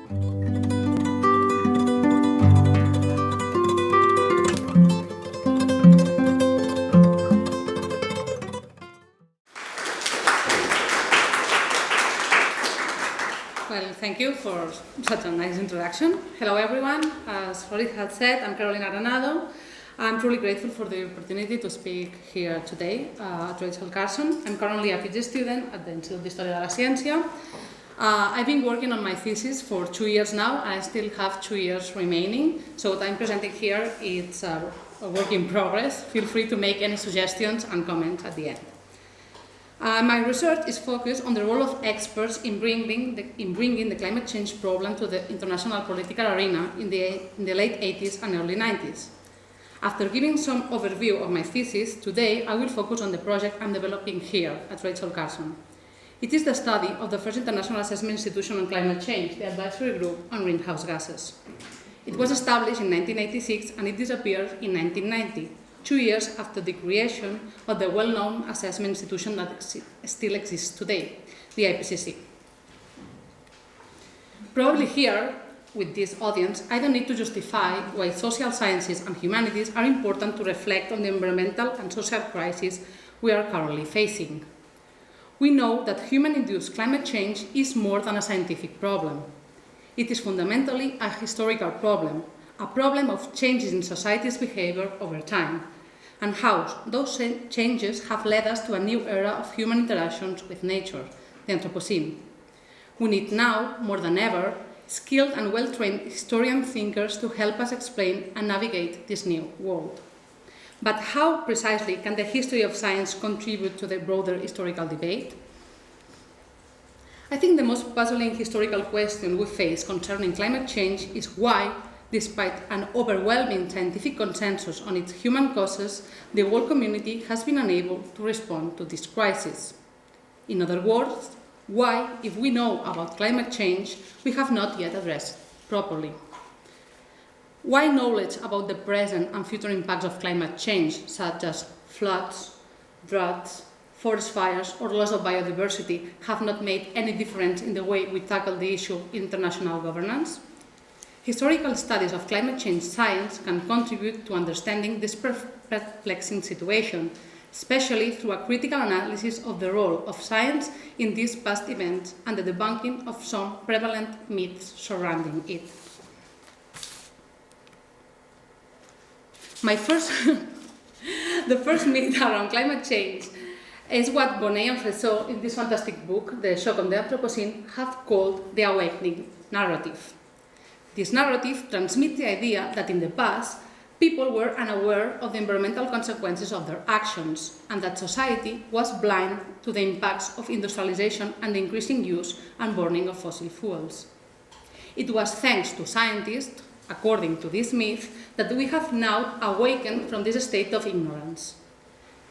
Well, thank you for such a nice introduction. Hello everyone. As Rory had said, I'm Carolina Granado. I'm truly grateful for the opportunity to speak here today at Rachel Carson. I'm currently a PhD student at the Instituto de Historia de la Ciencia. I've been working on my thesis for 2 years now, and I still have 2 years remaining. So what I'm presenting here is a work in progress. Feel free to make any suggestions and comments at the end. My research is focused on the role of experts in bringing the climate change problem to the international political arena in the late 80s and early 90s. After giving some overview of my thesis, today I will focus on the project I'm developing here at Rachel Carson. It is the study of the first international assessment institution on climate change, the Advisory Group on Greenhouse Gases. It was established in 1986 and it disappeared in 1990. 2 years after the creation of the well-known assessment institution that still exists today, the IPCC. Probably here, with this audience, I don't need to justify why social sciences and humanities are important to reflect on the environmental and social crisis we are currently facing. We know that human-induced climate change is more than a scientific problem. It is fundamentally a historical problem, a problem of changes in society's behavior over time, and how those changes have led us to a new era of human interactions with nature, the Anthropocene. We need now, more than ever, skilled and well-trained historian thinkers to help us explain and navigate this new world. But how precisely can the history of science contribute to the broader historical debate? I think the most puzzling historical question we face concerning climate change is why, despite an overwhelming scientific consensus on its human causes, the world community has been unable to respond to this crisis. In other words, why, if we know about climate change, we have not yet addressed properly. Why knowledge about the present and future impacts of climate change, such as floods, droughts, forest fires, or loss of biodiversity, have not made any difference in the way we tackle the issue in international governance? Historical studies of climate change science can contribute to understanding this perplexing situation, especially through a critical analysis of the role of science in these past events and the debunking of some prevalent myths surrounding it. The first myth around climate change is what Bonnet and Freseau, in this fantastic book, The Shock of the Anthropocene, have called the awakening narrative. This narrative transmits the idea that in the past, people were unaware of the environmental consequences of their actions, and that society was blind to the impacts of industrialization and the increasing use and burning of fossil fuels. It was thanks to scientists, according to this myth, that we have now awakened from this state of ignorance.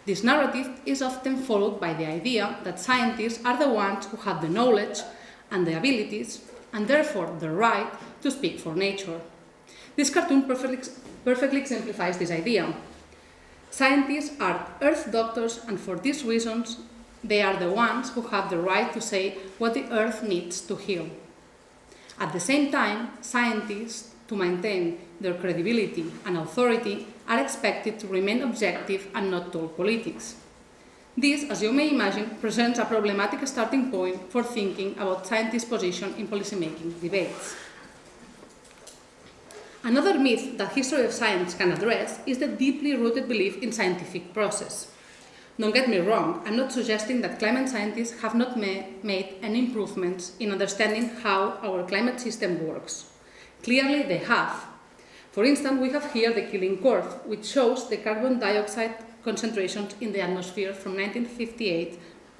This narrative is often followed by the idea that scientists are the ones who have the knowledge and the abilities, and therefore the right to speak for nature. This cartoon perfectly exemplifies this idea. Scientists are earth doctors, and for these reasons, they are the ones who have the right to say what the earth needs to heal. At the same time, scientists, to maintain their credibility and authority, are expected to remain objective and not talk politics. This, as you may imagine, presents a problematic starting point for thinking about scientists' position in policymaking debates. Another myth that history of science can address is the deeply rooted belief in scientific process. Don't get me wrong, I'm not suggesting that climate scientists have not made any improvements in understanding how our climate system works. Clearly they have. For instance, we have here the Killing curve, which shows the carbon dioxide concentrations in the atmosphere from 1958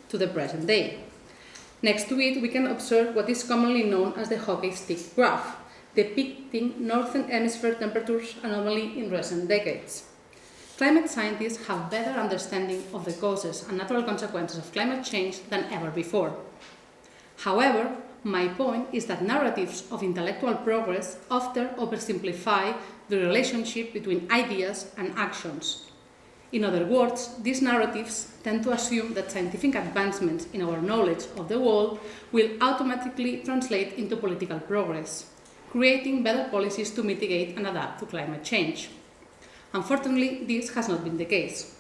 to the present day. Next to it, we can observe what is commonly known as the hockey stick graph, depicting northern hemisphere temperatures anomaly in recent decades. Climate scientists have better understanding of the causes and natural consequences of climate change than ever before. However, my point is that narratives of intellectual progress often oversimplify the relationship between ideas and actions. In other words, these narratives tend to assume that scientific advancements in our knowledge of the world will automatically translate into political progress, creating better policies to mitigate and adapt to climate change. Unfortunately, this has not been the case.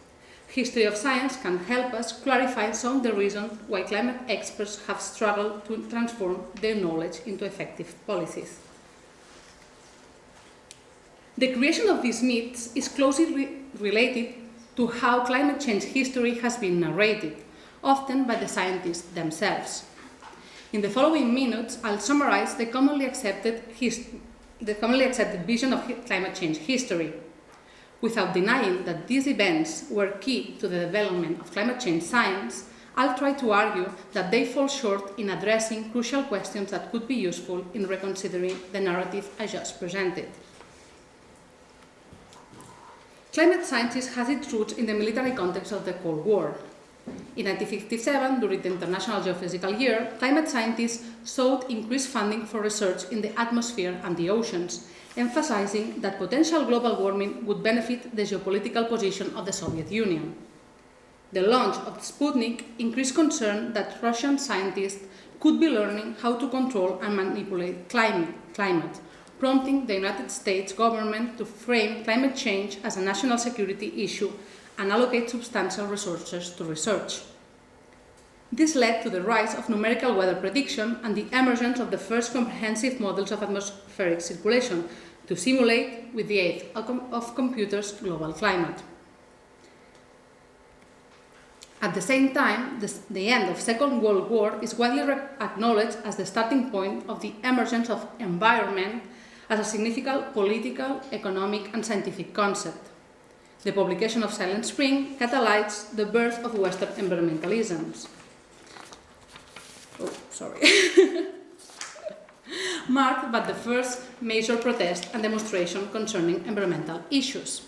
History of science can help us clarify some of the reasons why climate experts have struggled to transform their knowledge into effective policies. The creation of these myths is closely related to how climate change history has been narrated, often by the scientists themselves. In the following minutes, I'll summarize the commonly accepted vision of climate change history. Without denying that these events were key to the development of climate change science, I'll try to argue that they fall short in addressing crucial questions that could be useful in reconsidering the narrative I just presented. Climate science has its roots in the military context of the Cold War. In 1957, during the International Geophysical Year, climate scientists sought increased funding for research in the atmosphere and the oceans, emphasizing that potential global warming would benefit the geopolitical position of the Soviet Union. The launch of Sputnik increased concern that Russian scientists could be learning how to control and manipulate climate, prompting the United States government to frame climate change as a national security issue and allocate substantial resources to research. This led to the rise of numerical weather prediction and the emergence of the first comprehensive models of atmospheric circulation to simulate, with the aid of computers, global climate. At the same time, the end of the Second World War is widely acknowledged as the starting point of the emergence of environment as a significant political, economic, and scientific concept. The publication of Silent Spring catalyzed the birth of Western environmentalism. Marked by the first major protest and demonstration concerning environmental issues.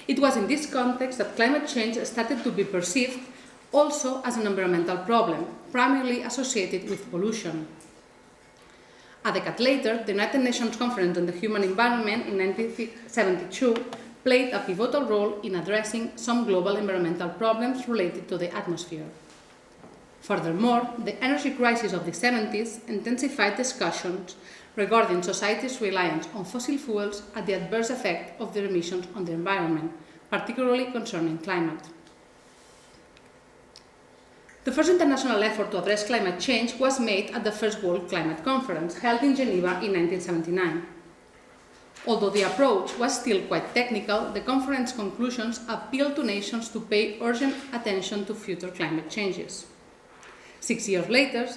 It was in this context that climate change started to be perceived also as an environmental problem, primarily associated with pollution. A decade later, the United Nations Conference on the Human Environment in 1972 played a pivotal role in addressing some global environmental problems related to the atmosphere. Furthermore, the energy crisis of the 70s intensified discussions regarding society's reliance on fossil fuels and the adverse effect of their emissions on the environment, particularly concerning climate. The first international effort to address climate change was made at the First World Climate Conference, held in Geneva in 1979. Although the approach was still quite technical, the conference conclusions appealed to nations to pay urgent attention to future climate changes. 6 years later,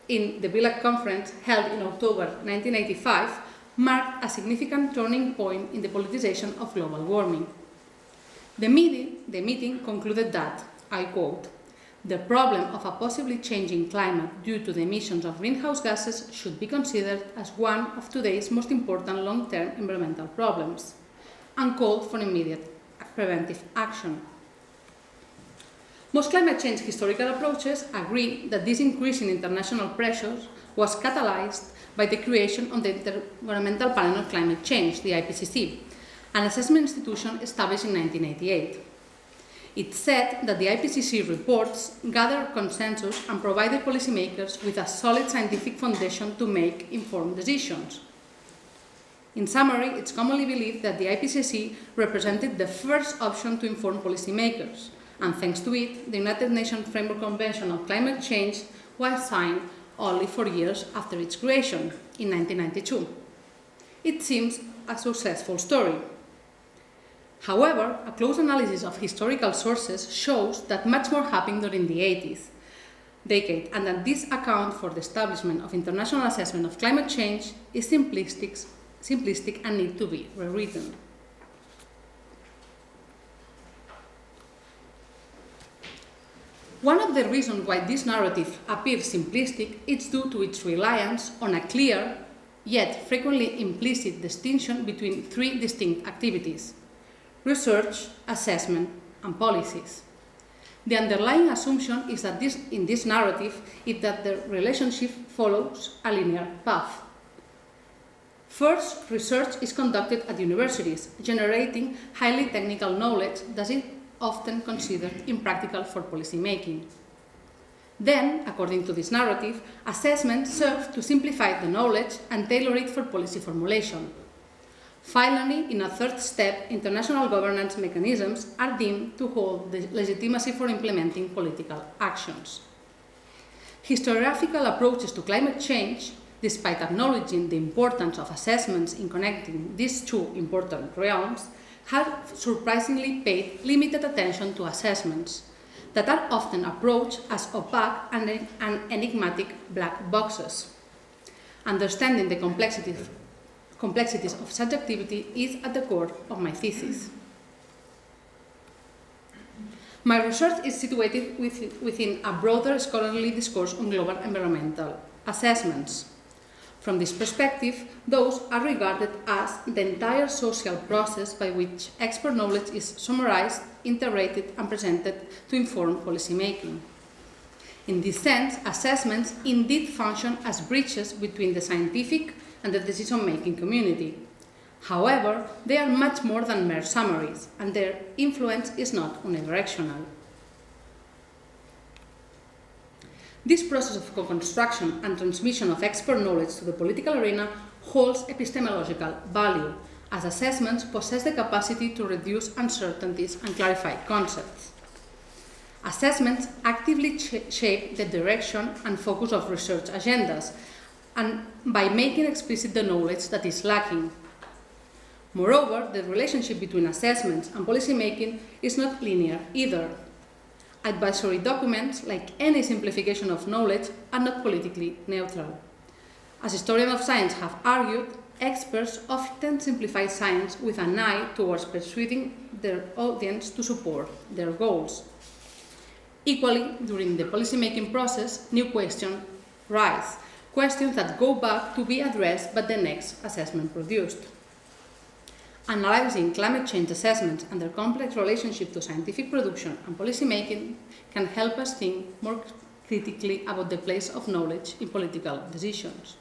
in the Villach Conference, held in October 1985, marked a significant turning point in the politicization of global warming. The meeting concluded that, I quote, "The problem of a possibly changing climate due to the emissions of greenhouse gases should be considered as one of today's most important long-term environmental problems," and called for immediate preventive action. Most climate change historical approaches agree that this increase in international pressures was catalyzed by the creation of the Intergovernmental Panel on Climate Change, the IPCC, an assessment institution established in 1988. It said that the IPCC reports gather consensus and provided policymakers with a solid scientific foundation to make informed decisions. In summary, it's commonly believed that the IPCC represented the first option to inform policymakers, and thanks to it, the United Nations Framework Convention on Climate Change was signed only 4 years after its creation, in 1992. It seems a successful story. However, a close analysis of historical sources shows that much more happened during the 80s decade, and that this account for the establishment of international assessment of climate change is simplistic and need to be rewritten. One of the reasons why this narrative appears simplistic is due to its reliance on a clear, yet frequently implicit distinction between three distinct activities: research, assessment, and policies. The underlying assumption is that in this narrative is that the relationship follows a linear path. First, research is conducted at universities, generating highly technical knowledge often considered impractical for policymaking. Then, according to this narrative, assessments serve to simplify the knowledge and tailor it for policy formulation. Finally, in a third step, international governance mechanisms are deemed to hold the legitimacy for implementing political actions. Historiographical approaches to climate change, despite acknowledging the importance of assessments in connecting these two important realms, have surprisingly paid limited attention to assessments that are often approached as opaque and enigmatic black boxes. Understanding the complexities of such activity is at the core of my thesis. My research is situated within a broader scholarly discourse on global environmental assessments. From this perspective, those are regarded as the entire social process by which expert knowledge is summarized, integrated, and presented to inform policymaking. In this sense, assessments indeed function as bridges between the scientific and the decision-making community. However, they are much more than mere summaries, and their influence is not unidirectional. This process of co-construction and transmission of expert knowledge to the political arena holds epistemological value, as assessments possess the capacity to reduce uncertainties and clarify concepts. Assessments actively shape the direction and focus of research agendas, and by making explicit the knowledge that is lacking. Moreover, the relationship between assessments and policymaking is not linear either. Advisory documents, like any simplification of knowledge, are not politically neutral. As historians of science have argued, experts often simplify science with an eye towards persuading their audience to support their goals. Equally, during the policymaking process, new questions rise, questions that go back to be addressed by the next assessment produced. Analyzing climate change assessments and their complex relationship to scientific production and policymaking can help us think more critically about the place of knowledge in political decisions.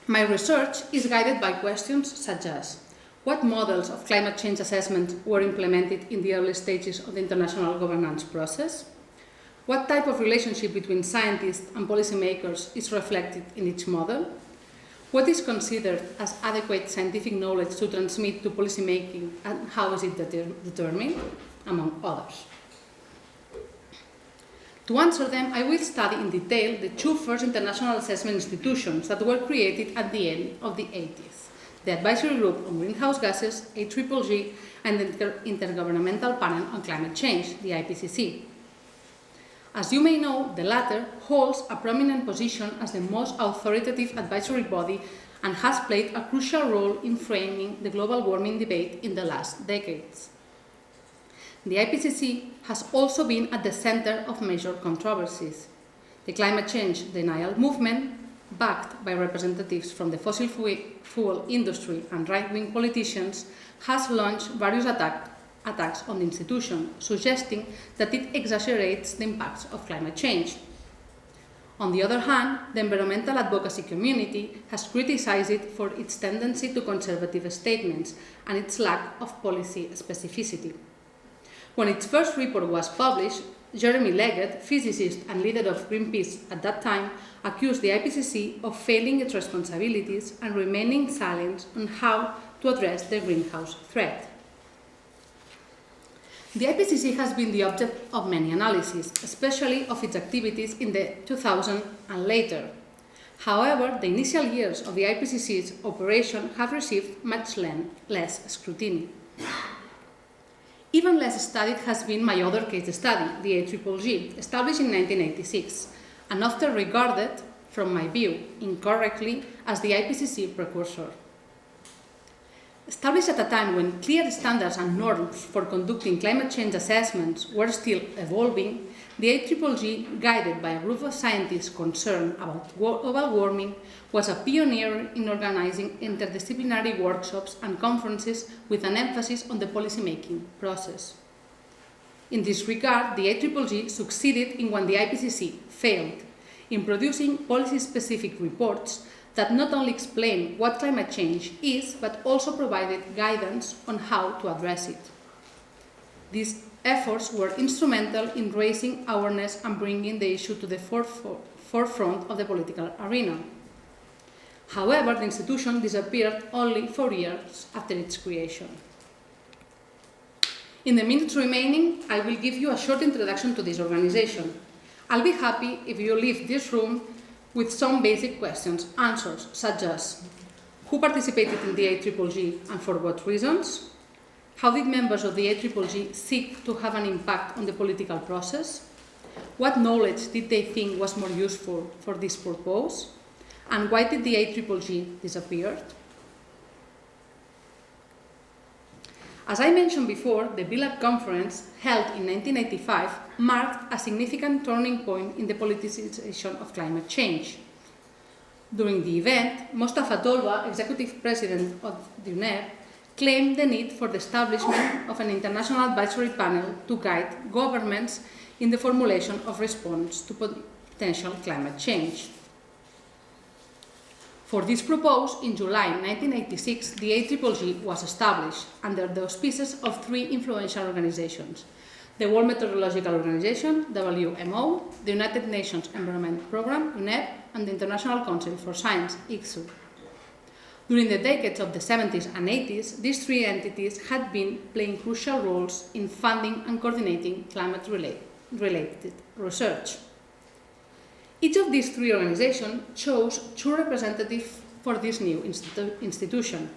My research is guided by questions such as: what models of climate change assessment were implemented in the early stages of the international governance process? What type of relationship between scientists and policymakers is reflected in each model? What is considered as adequate scientific knowledge to transmit to policymaking, and how is it determined? Among others. To answer them, I will study in detail the two first international assessment institutions that were created at the end of the 80s. The Advisory Group on Greenhouse Gases, AGGG, and the Intergovernmental Panel on Climate Change, the IPCC. As you may know, the latter holds a prominent position as the most authoritative advisory body and has played a crucial role in framing the global warming debate in the last decades. The IPCC has also been at the center of major controversies. The climate change denial movement, backed by representatives from the fossil fuel industry and right-wing politicians, has launched various attacks on the institution, suggesting that it exaggerates the impacts of climate change. On the other hand, the environmental advocacy community has criticized it for its tendency to conservative statements and its lack of policy specificity. When its first report was published, Jeremy Leggett, physicist and leader of Greenpeace at that time, accused the IPCC of failing its responsibilities and remaining silent on how to address the greenhouse threat. The IPCC has been the object of many analyses, especially of its activities in the 2000s and later. However, the initial years of the IPCC's operation have received much less scrutiny. Even less studied has been my other case study, the AGGG, established in 1986, and often regarded, from my view, incorrectly, as the IPCC precursor. Established at a time when clear standards and norms for conducting climate change assessments were still evolving, the AGGG, guided by a group of scientists concerned about global warming, was a pioneer in organizing interdisciplinary workshops and conferences with an emphasis on the policymaking process. In this regard, the AGGG succeeded in what the IPCC failed, in producing policy-specific reports that not only explained what climate change is, but also provided guidance on how to address it. These efforts were instrumental in raising awareness and bringing the issue to the forefront of the political arena. However, the institution disappeared only 4 years after its creation. In the minutes remaining, I will give you a short introduction to this organization. I'll be happy if you leave this room with some basic questions, answers, such as who participated in the AGGG and for what reasons? How did members of the AGGG seek to have an impact on the political process? What knowledge did they think was more useful for this purpose? And why did the AGGG disappear? As I mentioned before, the BILAC conference, held in 1985, marked a significant turning point in the politicization of climate change. During the event, Mostafa Tolba, executive president of the UNEP, claimed the need for the establishment of an international advisory panel to guide governments in the formulation of response to potential climate change. For this purpose, in July 1986, the AGGG was established under the auspices of 3 influential organizations: the World Meteorological Organization, WMO, the United Nations Environment Programme, UNEP, and the International Council for Science, ICSU. During the decades of the 70s and 80s, these 3 entities had been playing crucial roles in funding and coordinating climate-related research. Each of these 3 organizations chose 2 representatives for this new institution.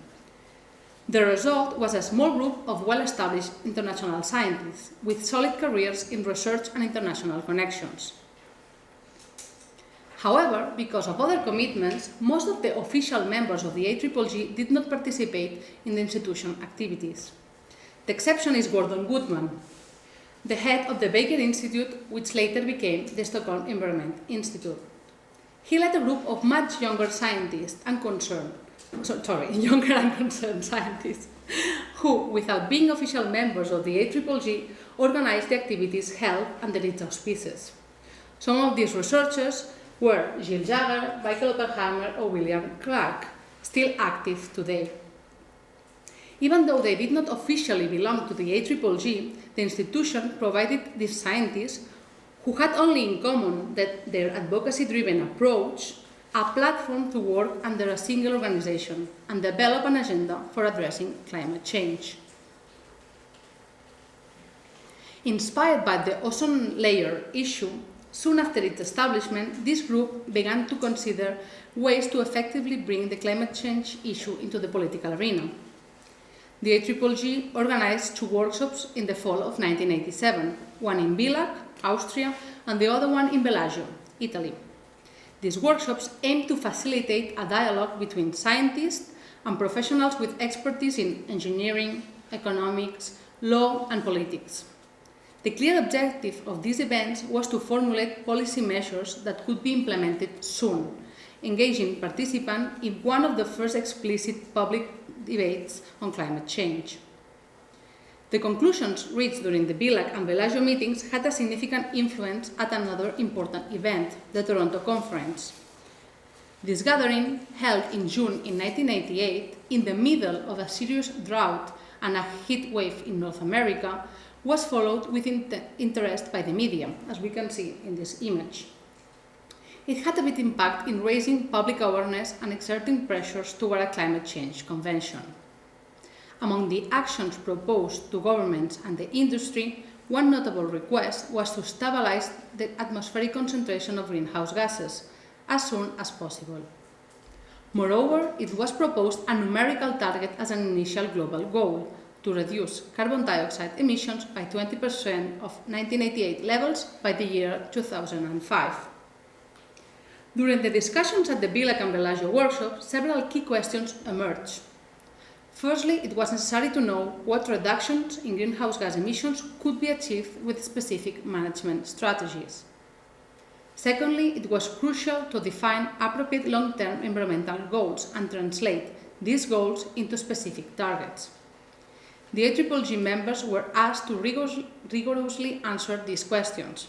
The result was a small group of well-established international scientists with solid careers in research and international connections. However, because of other commitments, most of the official members of the AGGG did not participate in the institution activities. The exception is Gordon Goodman, the head of the Baker Institute, which later became the Stockholm Environment Institute. He led a group of much younger scientists and concerned scientists who, without being official members of the AGGG, organized the activities held under its auspices. Some of these researchers were Gilles Jagger, Michael Oppenheimer, or William Clark, still active today. Even though they did not officially belong to the AGGG, the institution provided these scientists, who had only in common that their advocacy-driven approach, a platform to work under a single organization and develop an agenda for addressing climate change. Inspired by the ozone layer issue, soon after its establishment, this group began to consider ways to effectively bring the climate change issue into the political arena. The AGGG organized 2 workshops in the fall of 1987, one in Villach, Austria, and the other one in Bellagio, Italy. These workshops aimed to facilitate a dialogue between scientists and professionals with expertise in engineering, economics, law, and politics. The clear objective of these events was to formulate policy measures that could be implemented soon, engaging participants in one of the first explicit public debates on climate change. The conclusions reached during the Villach and Bellagio meetings had a significant influence at another important event, the Toronto Conference. This gathering, held in June in 1988, in the middle of a serious drought and a heat wave in North America, was followed with interest by the media, as we can see in this image. It had a big impact in raising public awareness and exerting pressures toward a climate change convention. Among the actions proposed to governments and the industry, one notable request was to stabilize the atmospheric concentration of greenhouse gases as soon as possible. Moreover, it was proposed a numerical target as an initial global goal to reduce carbon dioxide emissions by 20% of 1988 levels by the year 2005. During the discussions at the Villach and Bellagio workshop, several key questions emerged. Firstly, it was necessary to know what reductions in greenhouse gas emissions could be achieved with specific management strategies. Secondly, it was crucial to define appropriate long-term environmental goals and translate these goals into specific targets. The AGGG members were asked to rigorously answer these questions.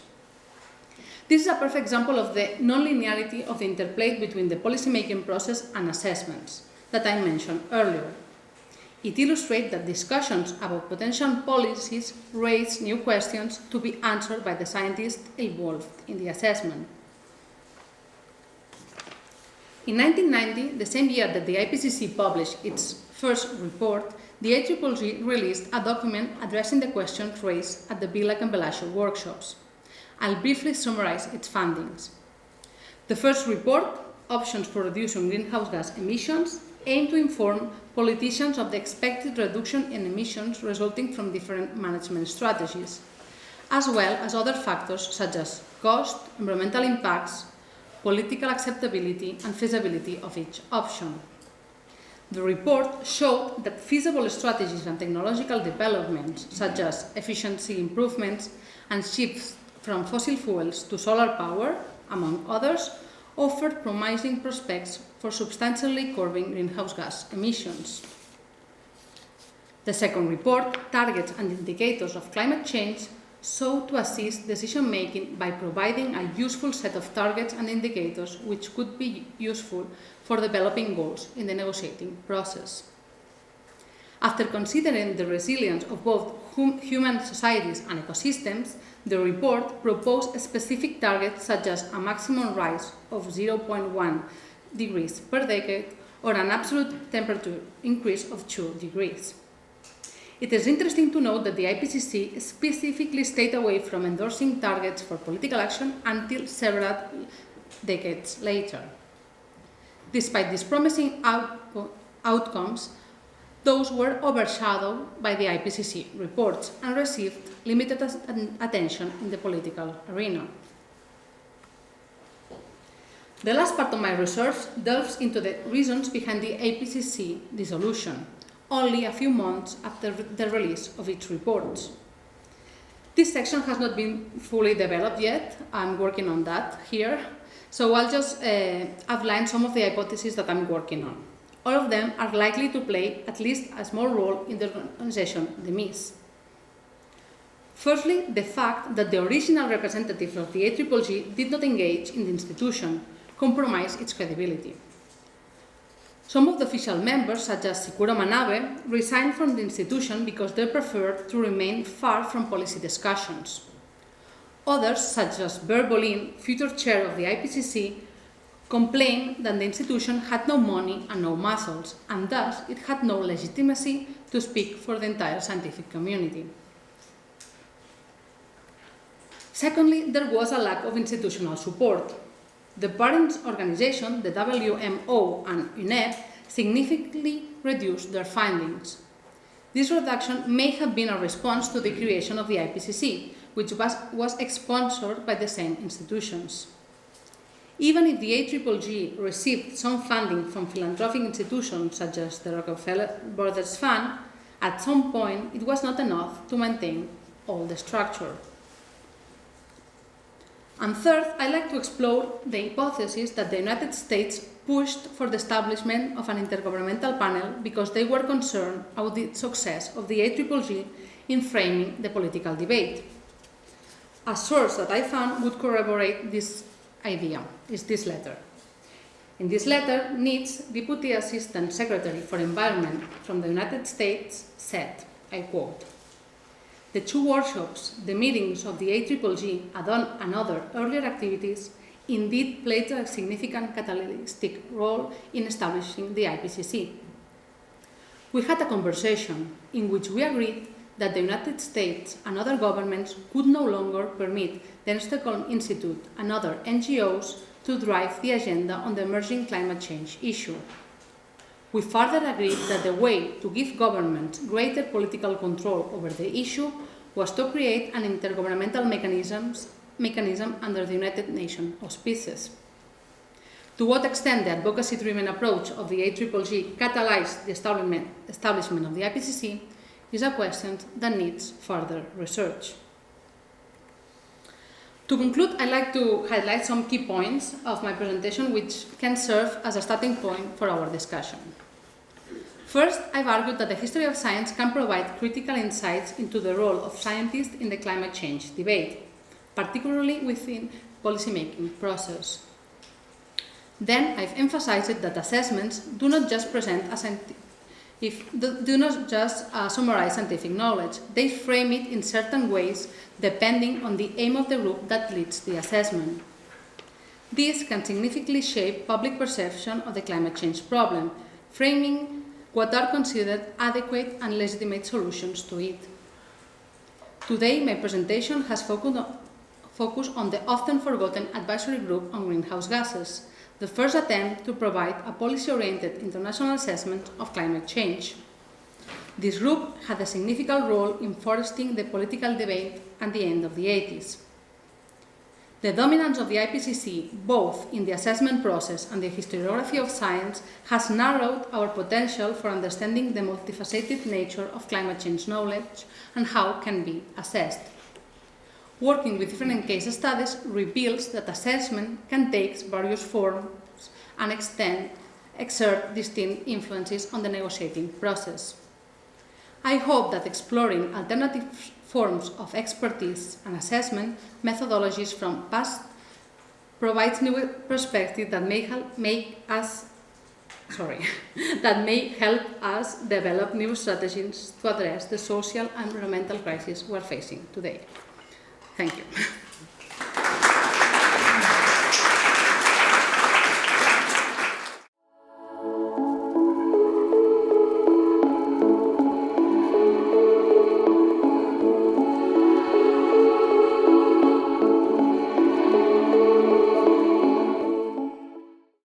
This is a perfect example of the non-linearity of the interplay between the policymaking process and assessments that I mentioned earlier. It illustrates that discussions about potential policies raise new questions to be answered by the scientists involved in the assessment. In 1990, the same year that the IPCC published its first report, the IEEE released a document addressing the questions raised at the Bilac and Velasco workshops. I'll briefly summarize its findings. The first report, Options for Reducing Greenhouse Gas Emissions, aimed to inform politicians of the expected reduction in emissions resulting from different management strategies, as well as other factors such as cost, environmental impacts, political acceptability and feasibility of each option. The report showed that feasible strategies and technological developments, such as efficiency improvements and shifts from fossil fuels to solar power, among others, offered promising prospects for substantially curbing greenhouse gas emissions. The second report, Targets and Indicators of Climate Change, sought to assist decision-making by providing a useful set of targets and indicators which could be useful for developing goals in the negotiating process. After considering the resilience of both human societies and ecosystems, the report proposed specific targets such as a maximum rise of 0.1 degrees per decade or an absolute temperature increase of 2 degrees. It is interesting to note that the IPCC specifically stayed away from endorsing targets for political action until several decades later. Despite these promising outcomes, those were overshadowed by the IPCC reports and received limited attention in the political arena. The last part of my research delves into the reasons behind the IPCC dissolution, only a few months after the release of its reports. This section has not been fully developed yet. I'm working on that here. So I'll just outline some of the hypotheses that I'm working on. All of them are likely to play at least a small role in the organization demise. Firstly, the fact that the original representatives of the IEEE did not engage in the institution compromised its credibility. Some of the official members, such as Sikuro Manabe, resigned from the institution because they preferred to remain far from policy discussions. Others, such as Bert Bolin, future chair of the IPCC, complained that the institution had no money and no muscles, and thus it had no legitimacy to speak for the entire scientific community. Secondly, there was a lack of institutional support. The parent organization, the WMO and UNEP, significantly reduced their findings. This reduction may have been a response to the creation of the IPCC, which was sponsored by the same institutions. Even if the IEEE received some funding from philanthropic institutions such as the Rockefeller Brothers Fund, at some point it was not enough to maintain all the structure. And third, I'd like to explore the hypothesis that the United States pushed for the establishment of an intergovernmental panel because they were concerned about the success of the IEEE in framing the political debate. A source that I found would corroborate this idea is this letter. In this letter, Neitz, Deputy Assistant Secretary for Environment from the United States, said, I quote, "The two workshops, the meetings of the IEEE and other earlier activities indeed played a significant catalytic role in establishing the IPCC. We had a conversation in which we agreed that the United States and other governments could no longer permit the Stockholm Institute and other NGOs to drive the agenda on the emerging climate change issue. We further agreed that the way to give governments greater political control over the issue was to create an intergovernmental mechanism under the United Nations auspices. To what extent the advocacy-driven approach of the IEEE catalyzed the establishment of the IPCC is a question that needs further research." To conclude, I'd like to highlight some key points of my presentation which can serve as a starting point for our discussion. First, I've argued that the history of science can provide critical insights into the role of scientists in the climate change debate, particularly within policymaking process. Then I've emphasized that assessments do not just summarize scientific knowledge, they frame it in certain ways depending on the aim of the group that leads the assessment. This can significantly shape public perception of the climate change problem, framing what are considered adequate and legitimate solutions to it. Today, my presentation has focused on the often forgotten advisory group on greenhouse gases, the first attempt to provide a policy-oriented international assessment of climate change. This group had a significant role in fostering the political debate at the end of the 80s. The dominance of the IPCC, both in the assessment process and the historiography of science, has narrowed our potential for understanding the multifaceted nature of climate change knowledge and how it can be assessed. Working with different case studies reveals that assessment can take various forms and exert distinct influences on the negotiating process. I hope that exploring alternative forms of expertise and assessment methodologies from past provides new perspective that may help us develop new strategies to address the social and environmental crisis we're facing today. Thank you.